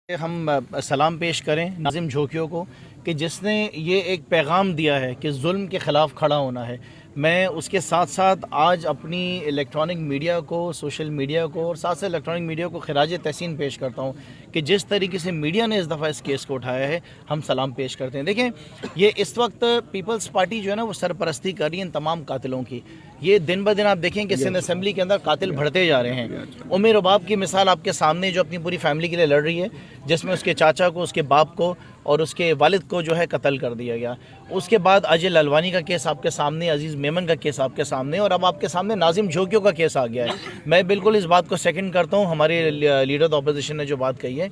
ہم سلام پیش کریں ناظم جھوکیوں کو کہ جس نے یہ ایک پیغام دیا ہے کہ ظلم کے خلاف کھڑا ہونا ہے۔ میں اس کے ساتھ ساتھ آج اپنی الیکٹرانک میڈیا کو، سوشل میڈیا کو اور ساتھ الیکٹرانک میڈیا کو خراج تحسین پیش کرتا ہوں کہ جس طریقے سے میڈیا نے اس دفعہ اس کیس کو اٹھایا ہے، ہم سلام پیش کرتے ہیں۔ دیکھیں، یہ اس وقت پیپلز پارٹی جو ہے نا وہ سرپرستی کر رہی ہے ان تمام قاتلوں کی۔ یہ دن بہ دن آپ دیکھیں کہ سندھ اسمبلی کے اندر قاتل بڑھتے جا رہے ہیں۔ ام رباب کی مثال آپ کے سامنے جو اپنی پوری فیملی کے لیے لڑ رہی ہے، جس میں اس کے چاچا کو، اس کے باپ کو اور اس کے والد کو جو ہے قتل کر دیا گیا۔ اس کے بعد اجے للوانی کا کیس آپ کے سامنے، عزیز میمن کا کیس آپ کے سامنے، اور اب آپ کے سامنے ناظم جھوکیوں کا کیس آ گیا ہے۔ میں بالکل اس بات کو سیکنڈ کرتا ہوں، ہمارے لیڈر اپوزیشن نے جو بات کہی ہے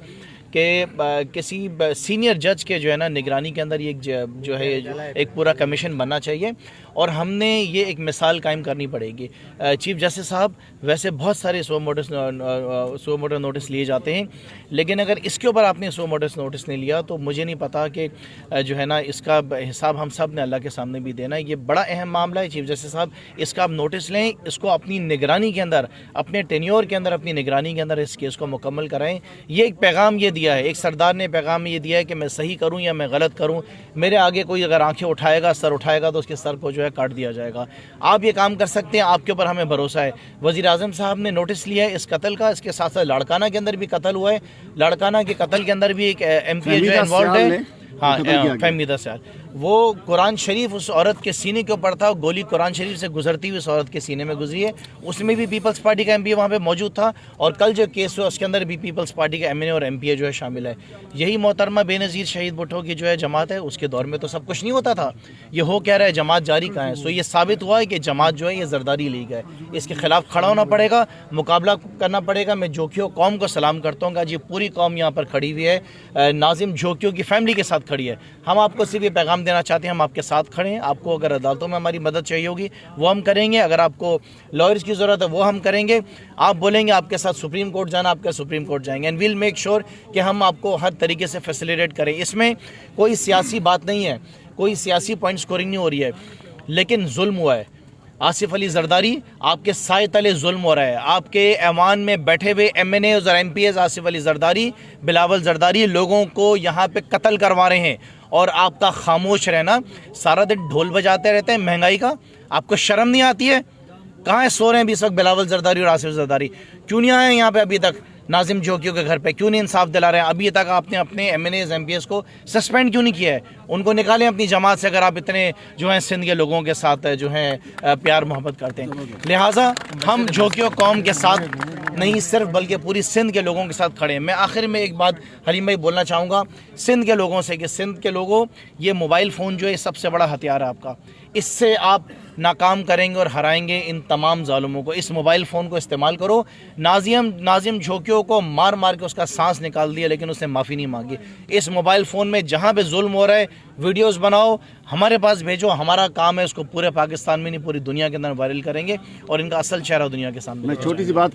کہ کسی سینئر جج کے جو ہے نا نگرانی کے اندر یہ جو ہے ایک پورا کمیشن بننا چاہیے، اور ہم نے یہ ایک مثال قائم کرنی پڑے گی۔ چیف جسٹس صاحب، ویسے بہت سارے سو موٹر نوٹس لیے جاتے ہیں، لیکن اگر اس کے اوپر آپ نے سو موٹر نوٹس نہیں لیا تو مجھے نہیں پتا کہ جو ہے نا اس کا حساب ہم سب نے اللہ کے سامنے بھی دینا ہے۔ یہ بڑا اہم معاملہ ہے چیف جسٹس صاحب، اس کا آپ نوٹس لیں، اس کو اپنی نگرانی کے اندر، اپنے ٹینیور کے اندر، اپنی نگرانی کے اندر اس کیس کو مکمل کرائیں۔ یہ ایک پیغام یہ دیا ہے، ایک سردار نے پیغام یہ دیا ہے کہ میں صحیح کروں یا میں غلط کروں، میرے آگے کوئی اگر آنکھیں اٹھائے گا، سر اٹھائے گا تو اس کے سر کو جو ہے کاٹ دیا جائے گا۔ آپ یہ کام کر سکتے ہیں، آپ کے اوپر ہمیں بھروسہ ہے۔ وزیر اعظم صاحب نے نوٹس لیا ہے اس قتل کا، اس کے ساتھ ساتھ لاڑکانہ کے اندر بھی قتل ہوا ہے، لاڑکانہ کے قتل کے اندر بھی ایک ایم پی اے جو انوالوڈ ہے، ہاں فہمیدہ سیال، وہ قرآن شریف اس عورت کے سینے کے اوپر تھا، گولی قرآن شریف سے گزرتی ہوئی اس عورت کے سینے میں گزری ہے، اس میں بھی پیپلز پارٹی کا ایم پی اے وہاں پہ موجود تھا، اور کل جو کیس ہوا اس کے اندر بھی پیپلز پارٹی کا ایم این اے اور ایم پی اے جو ہے شامل ہے۔ یہی محترمہ بے نظیر شہید بھٹو کی جو ہے جماعت ہے، اس کے دور میں تو سب کچھ نہیں ہوتا تھا، یہ ہو کیا رہا ہے، جماعت جاری کہاں ہے؟ سو یہ ثابت ہوا ہے کہ جماعت جو ہے یہ زرداری لیگ ہے، اس کے خلاف کھڑا ہونا پڑے گا، مقابلہ کرنا پڑے گا۔ میں جھوکیوں قوم کو سلام کرتا ہوں کہ آج یہ پوری قوم یہاں پر کھڑی ہوئی ہے، ناظم جھوکیوں کی فیملی کے ساتھ کھڑی ہے۔ ہم آپ کو صرف یہ پیغام دینا چاہتے ہیں، ہم آپ کے ساتھ کھڑے ہیں۔ آپ کو اگر عدالتوں میں ہماری مدد چاہیے ہوگی وہ ہم کریں گے، اگر آپ کو لائرز کی ضرورت ہے وہ ہم کریں گے۔ آپ بولیں گے آپ کے ساتھ سپریم کورٹ جانا، آپ کے سپریم کورٹ جائیں گے، اینڈ ویل میک شور کہ ہم آپ کو ہر طریقے سے فیسیلیٹیٹ کریں۔ اس میں کوئی سیاسی بات نہیں ہے، کوئی سیاسی پوائنٹ سکورنگ نہیں ہو رہی ہے، لیکن ظلم ہوا ہے۔ آصف علی زرداری، آپ کے سائے تلے ظلم ہو رہا ہے۔ آپ کے ایوان میں بیٹھے ہوئے ایم این اے اور M P as Asif Ali Zardari, Bilawal Zardari لوگوں کو یہاں پہ قتل کروا رہے ہیں، اور آپ کا خاموش رہنا، سارا دن ڈھول بجاتے رہتے ہیں مہنگائی کا، آپ کو شرم نہیں آتی ہے؟ کہاں ہے سو رہے ہیں بھی اس وقت بلاول زرداری اور آصف زرداری؟ کیوں نہیں آئے ہیں یہاں پہ ابھی تک ناظم جھوکیوں کے گھر پہ؟ کیوں نہیں انصاف دلا رہے ہیں ابھی تک؟ آپ نے اپنے M N As M P S کو سسپینڈ کیوں نہیں کیا ہے؟ ان کو نکالیں اپنی جماعت سے، اگر آپ اتنے جو ہیں سندھ کے لوگوں کے ساتھ جو ہیں پیار محبت کرتے ہیں۔ لہٰذا ہم جھوکیوں قوم کے ساتھ نہیں صرف بلکہ پوری سندھ کے لوگوں کے ساتھ کھڑے ہیں۔ میں آخر میں ایک بات حلیم بھائی بولنا چاہوں گا سندھ کے لوگوں سے کہ سندھ کے لوگوں، یہ موبائل فون جو ہے سب سے بڑا ہتھیار ہے آپ کا، اس سے آپ ناکام کریں گے اور ہرائیں گے ان تمام ظالموں کو۔ اس موبائل فون کو استعمال کرو۔ ناظم جھوکیوں کو مار مار کے اس کا سانس نکال دیا، لیکن اس نے معافی نہیں مانگی۔ اس موبائل فون میں جہاں پہ ظلم ہو رہا ہے ویڈیوز بناؤ، ہمارے پاس بھیجو، ہمارا کام ہے اس کو پورے پاکستان میں نہیں پوری دنیا کے اندر وائرل کریں گے، اور ان کا اصل چہرہ دنیا کے سامنے۔ میں چھوٹی سی بات